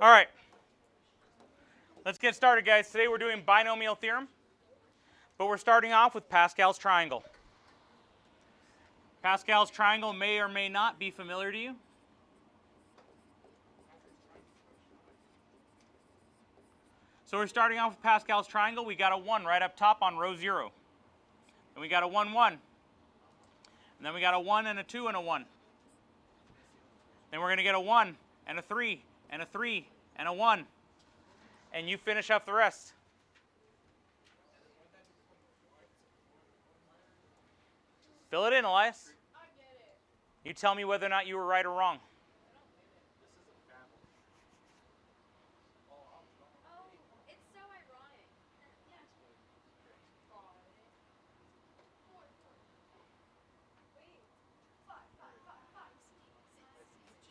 All right. Let's get started, guys. Today we're doing binomial theorem, but we're starting off with Pascal's triangle. Pascal's triangle may or may not be familiar to you. So we're starting off with Pascal's triangle. We got a 1 right up top on row 0. And we got a 1, 1. And then we got a 1 and a 2 and a 1. Then we're going to get a 1 and a 3 and a 3 and a 1. And you finish up the rest. Fill it in, Elias. You tell me whether or not you were right or wrong.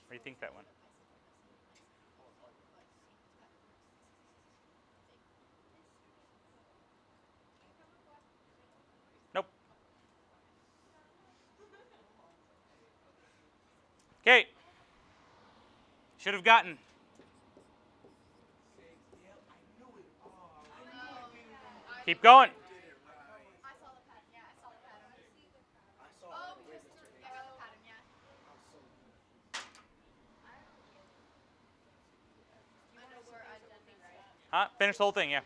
Where do you think that went? Nope. Okay. Should have gotten. Keep going. Huh? Finish the whole thing, yeah.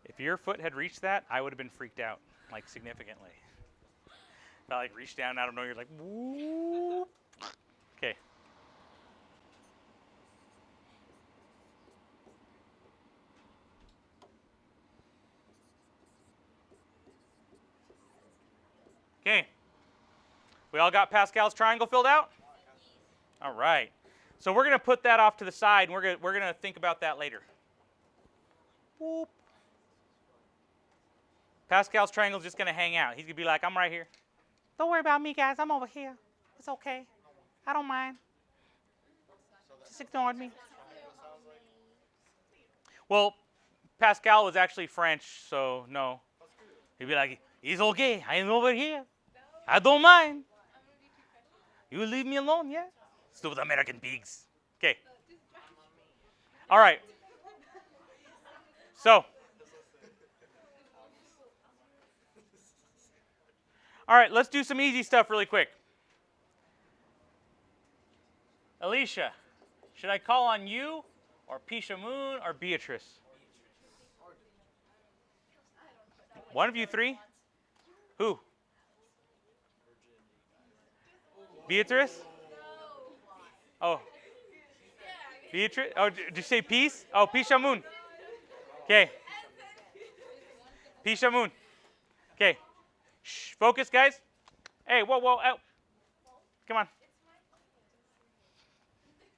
If your foot had reached that, I would have been freaked out, like significantly. If I like reached down out of nowhere, you're like, whoop. Okay. Okay. We all got Pascal's triangle filled out? All right. So we're going to put that off to the side, and we're going to think about that later. Whoop. Pascal's triangle is just going to hang out. He's going to be like, I'm right here. Don't worry about me, guys. I'm over here. It's okay. I don't mind. Just ignore me. Well, Pascal was actually French, so no. He'd be like, it's okay. I'm over here. I don't mind. You leave me alone, yeah? Stupid American pigs. Okay. All right. So. All right, let's do some easy stuff really quick. Alicia, should I call on you or Pisha Moon or Beatrice? One of you three? Who? Beatrice? Oh. Beatrice? Oh, did you say peace? Oh, Pisha Moon. Okay. Pisha Moon. Okay. Shh, focus, guys. Hey, whoa, whoa, out. Come on.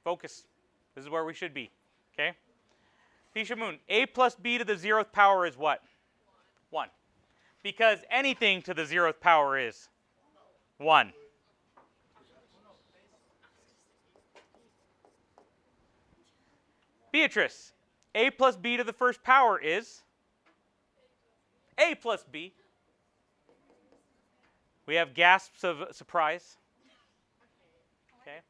Focus. This is where we should be. Okay? Pisha Moon. A plus b to the 0th power is what? 1. Because anything to the 0th power is 1. Beatrice. A plus b to the 1st power is a plus b. We have gasps of surprise. Okay.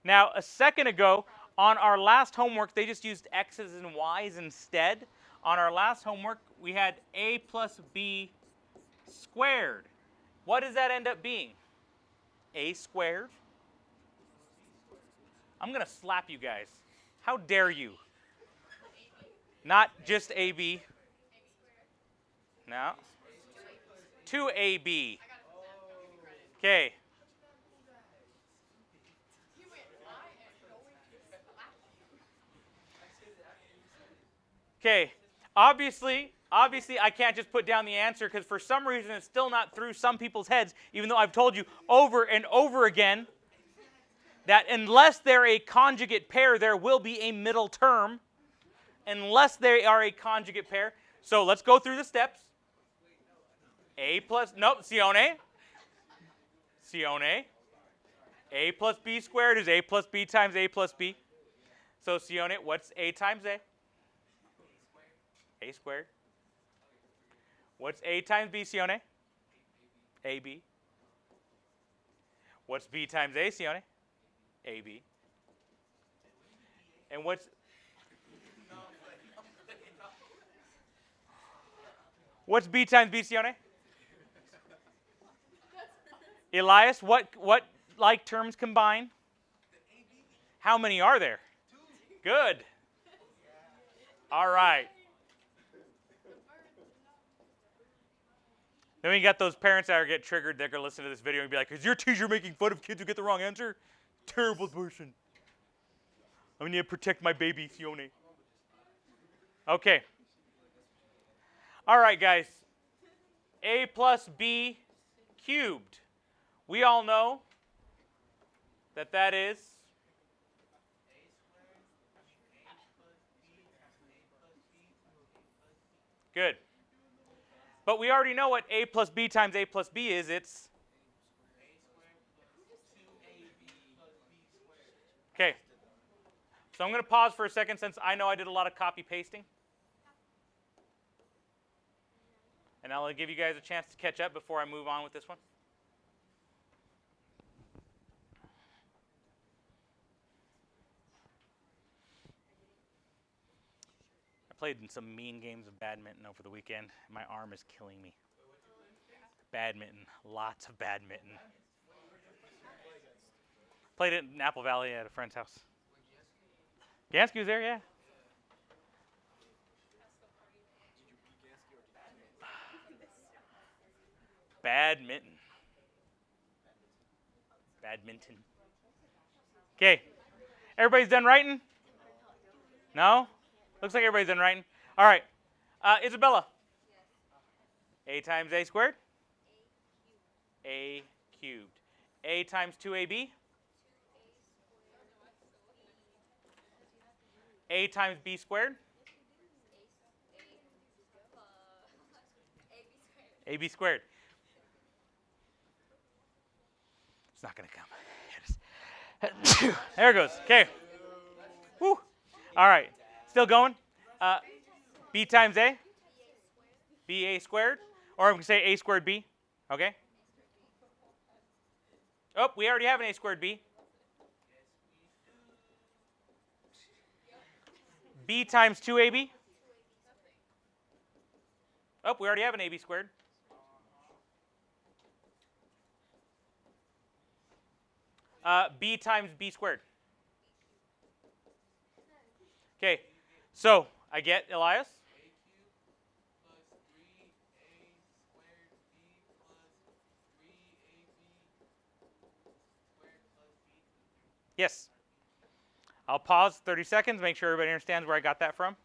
Now, a second ago, on our last homework, they just used x's and y's instead. On our last homework, we had a plus b squared. What does that end up being? A squared? I'm going to slap you guys. How dare you? Not just AB. No. 2AB. Okay. Okay. Obviously, I can't just put down the answer because for some reason it's still not through some people's heads, even though I've told you over and over again that unless they're a conjugate pair, there will be a middle term. Unless they are a conjugate pair. So let's go through the steps. A plus, nope, Sione. Sione. A plus B squared is A plus B times A plus B. So, Sione, what's A times A? A squared. What's A times B, Sione? AB. What's B times A, Sione? AB. And what's B times B, Sione? Elias, what like terms combine? How many are there? Good. All right. Then we got those parents that are get triggered. They're going to listen to this video and be like, is your teacher making fun of kids who get the wrong answer? Terrible person. I need to protect my baby, Sione. Okay. All right, guys. A plus B cubed. We all know that that is good. But we already know what A plus B times A plus B is. It's okay. So I'm going to pause for a second since I know I did a lot of copy pasting. And I'll give you guys a chance to catch up before I move on with this one. I played in some mean games of badminton over the weekend. My arm is killing me. Badminton. Lots of badminton. Played it in Apple Valley at a friend's house. Gansky was there, yeah. Badminton. Badminton. Okay. Everybody's done writing? No? Looks like everybody's done writing. All right. Isabella. A times A squared? A cubed. A times 2AB? A times B squared? AB squared. It's not going to come. There it goes. Okay. Woo. All right. Still going? B times A? BA squared? Or I'm going to say A squared B. Okay? Oh, we already have an A squared B. B times 2AB? Oh, we already have an AB squared. B times B squared. Okay, so I get Elias. Yes. I'll pause 30 seconds, make sure everybody understands where I got that from.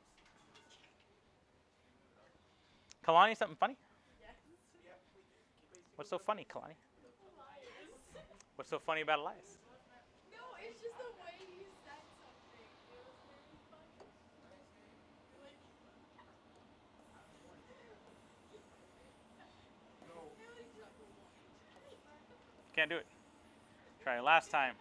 Kalani, something funny? What's so funny, Kalani? What's so funny about Elias? No, it's just the way you said something. It was very funny. Can't do it. Try it last time.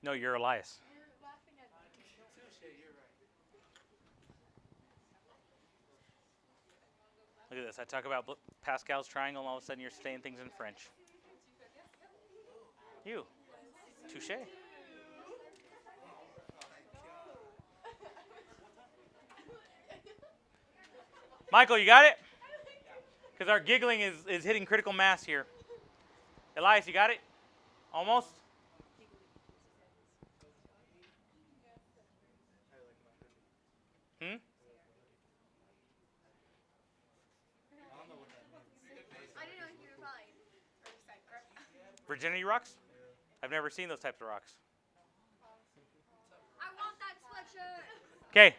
No, you're Elias. You're laughing at me. You're right. Look at this. I talk about Pascal's triangle, and all of a sudden you're saying things in French. You. Touche. Michael, you got it? Because our giggling is hitting critical mass here. Elias, you got it? Almost? Hmm? I didn't know you replied. Virginity rocks? I've never seen those types of rocks. I want that sweatshirt. Okay.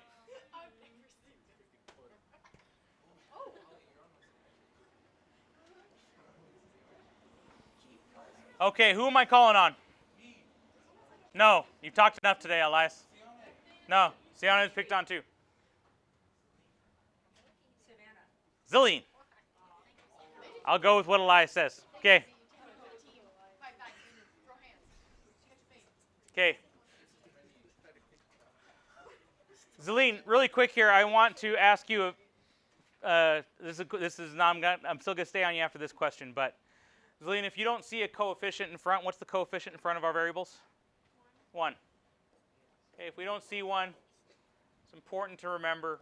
Okay, who am I calling on? No, you've talked enough today, Elias. No, Sienna is picked on too. Zillion. I'll go with what Elias says. Okay. Okay. Zillion, really quick here, I want to ask you. This is not. I'm still gonna stay on you after this question, but Zillion, if you don't see a coefficient in front, what's the coefficient in front of our variables? 1. Okay, if we don't see one, it's important to remember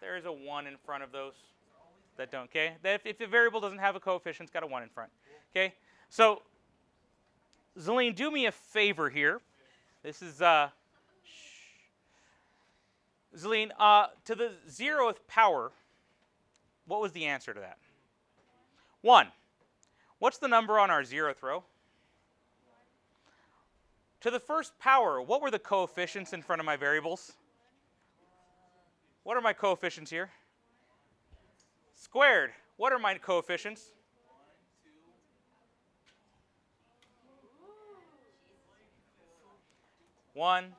there is a 1 in front of those that don't. Okay, if the variable doesn't have a coefficient, it's got a 1 in front. Okay, so Zillion, do me a favor here. This is Zillion, to the 0th power, what was the answer to that? 1. What's the number on our 0th row? To the 1st power, what were the coefficients in front of my variables? What are my coefficients here? Squared. What are my coefficients? 1.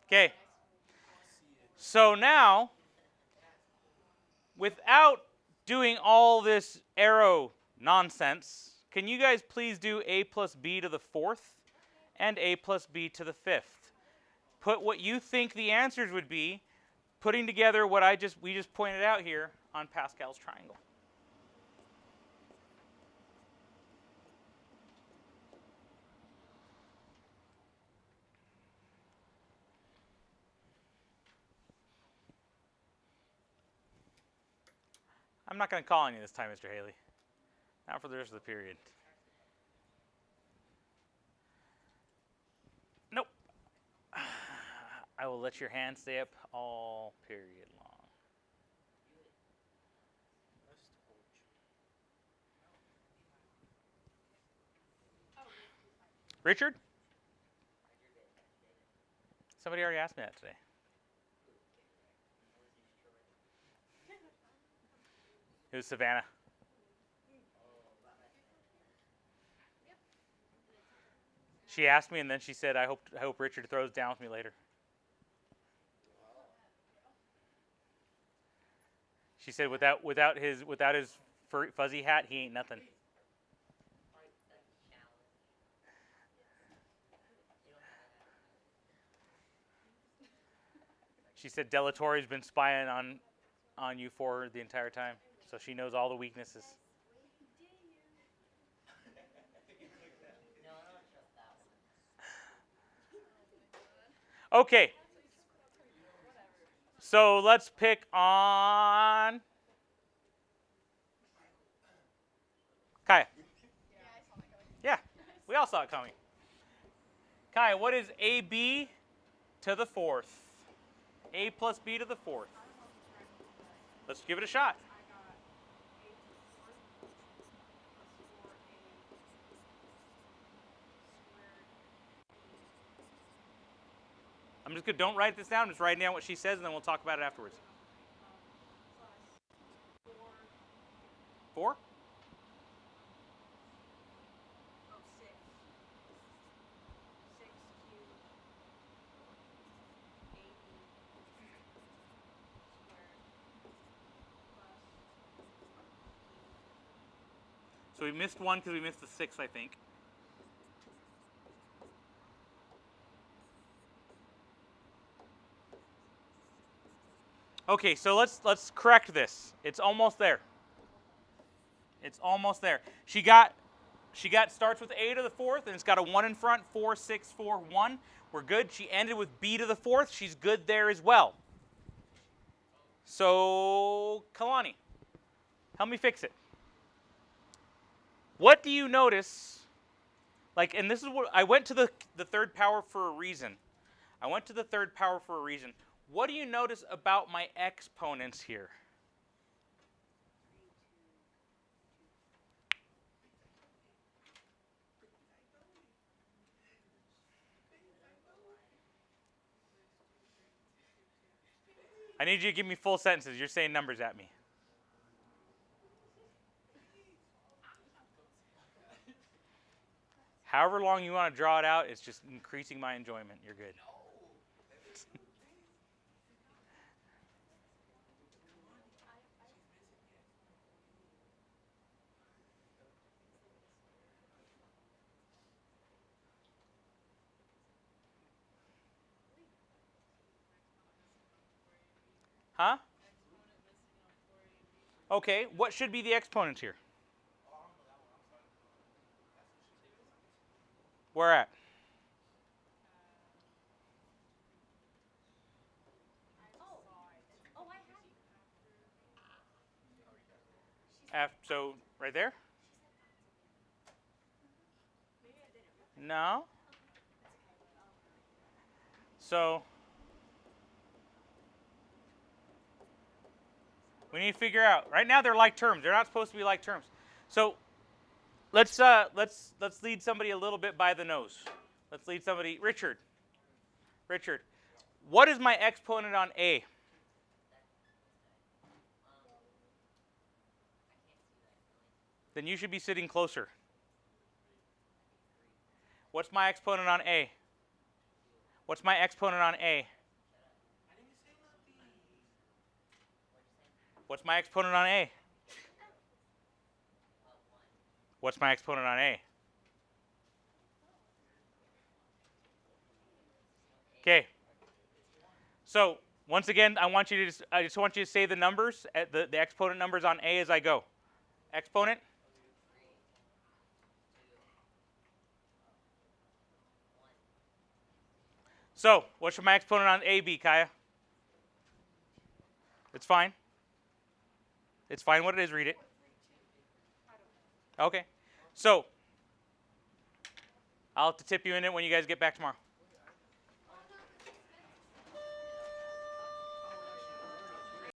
Okay. So now, without doing all this arrow nonsense, can you guys please do a plus b to the 4th and a plus b to the 5th? Put what you think the answers would be, putting together what we just pointed out here on Pascal's triangle. I'm not going to call on you this time, Mr. Haley. Not for the rest of the period. Nope. I will let your hand stay up all period long. Richard? Somebody already asked me that today. It was Savannah. She asked me, and then she said, "I hope Richard throws down with me later." She said, "Without his fuzzy hat, he ain't nothing." She said Delatorre's been spying on you for the entire time, so she knows all the weaknesses. Okay. So let's pick on Kaya. Yeah, we all saw it coming. Kaya, what is AB to the 4th? A plus B to the 4th. Let's give it a shot. I'm just don't write this down. I'm just writing down what she says, and then we'll talk about it afterwards. 4? So we missed one because we missed the 6, I think. Okay, so let's correct this. It's almost there. It's almost there. She got starts with A to the 4th, and it's got a 1 in front. 4, 6, 4, 1. We're good. She ended with B to the 4th. She's good there as well. So Kalani, help me fix it. What do you notice? Like, and this is what I went to the 3rd power for a reason. I went to the 3rd power for a reason. What do you notice about my exponents here? I need you to give me full sentences. You're saying numbers at me. However long you want to draw it out, it's just increasing my enjoyment. You're good. Huh? Okay, what should be the exponents here? Where at? So right there? No. So we need to figure out. Right now they're like terms. They're not supposed to be like terms. So let's lead somebody a little bit by the nose. Let's lead somebody. Richard. Richard, what is my exponent on A? Then you should be sitting closer. What's my exponent on A? What's my exponent on A? What's my exponent on A? What's my exponent on A? Okay. So once again, I just want you to say the numbers, the exponent numbers on A as I go. Exponent. So what should my exponent on A be, Kaya? It's fine. It's fine what it is. Read it. Okay. So I'll have to tip you in it when you guys get back tomorrow.